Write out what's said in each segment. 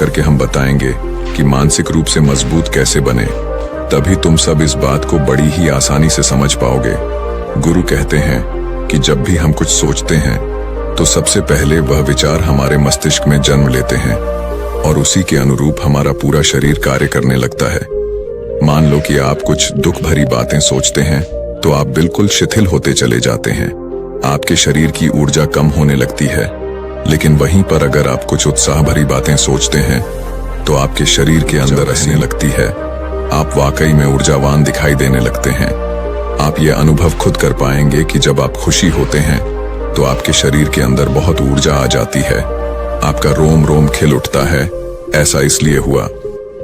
करके हम बताएंगे कि मानसिक रूप से मजबूत कैसे बने। तभी तुम सब इस बात को बड़ी ही आसानी से समझ पाओगे। गुरु कहते हैं कि जब भी हम कुछ सोचते हैं तो सबसे पहले वह विचार हमारे मस्तिष्क में जन्म लेते हैं और उसी के अनुरूप हमारा पूरा शरीर कार्य करने लगता है। मान लो कि आप कुछ दुख भरी बातें सोचते हैं तो आप बिल्कुल शिथिल होते चले जाते हैं, आपके शरीर की ऊर्जा कम होने लगती है। लेकिन वहीं पर अगर आप कुछ उत्साह भरी बातें सोचते हैं तो आपके शरीर के अंदर हंसने लगती है, आप वाकई में ऊर्जावान दिखाई देने लगते हैं। आप ये अनुभव खुद कर पाएंगे कि जब आप खुशी होते हैं तो आपके शरीर के अंदर बहुत ऊर्जा आ जाती है, आपका रोम रोम खिल उठता है। ऐसा इसलिए हुआ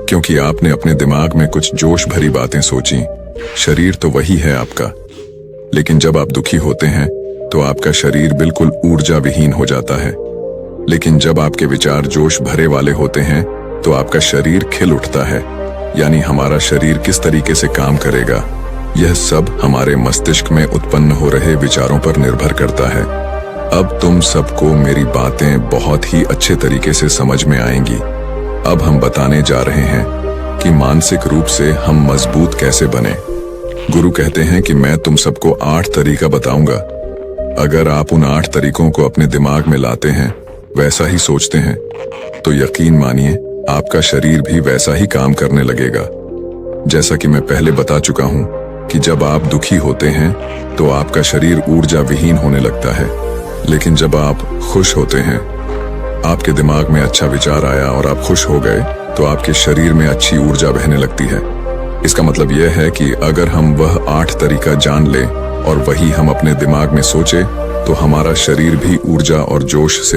क्योंकि आपने अपने दिमाग में कुछ जोश भरी बातें सोची। शरीर तो वही है आपका, लेकिन जब आप दुखी होते हैं तो आपका शरीर बिल्कुल ऊर्जा विहीन हो जाता है। लेकिन जब आपके विचार जोश भरे वाले होते हैं तो आपका शरीर खिल उठता है। यानी हमारा शरीर किस तरीके से काम करेगा, यह सब हमारे मस्तिष्क में उत्पन्न हो रहे विचारों पर निर्भर करता है। अब तुम सबको मेरी बातें बहुत ही अच्छे तरीके से समझ में आएंगी। अब हम बताने जा रहे हैं कि मानसिक रूप से हम मजबूत कैसे बने। गुरु कहते हैं कि मैं तुम सबको 8 तरीका बताऊंगा। अगर आप उन 8 तरीकों को अपने दिमाग में लाते हैं, वैसा ही सोचते हैं, तो यकीन मानिए आपका शरीर भी वैसा ही काम करने लगेगा। जैसा कि मैं पहले बता चुका हूं कि जब आप दुखी होते हैं तो आपका शरीर ऊर्जा विहीन होने लगता है, लेकिन जब आप खुश होते हैं, आपके दिमाग में अच्छा विचार आया और आप खुश हो गए तो आपके शरीर में अच्छी ऊर्जा बहने लगती है। इसका मतलब यह है कि अगर हम वह 8 तरीका जान लें और वही हम अपने दिमाग में सोचे तो हमारा शरीर भी ऊर्जा और जोश से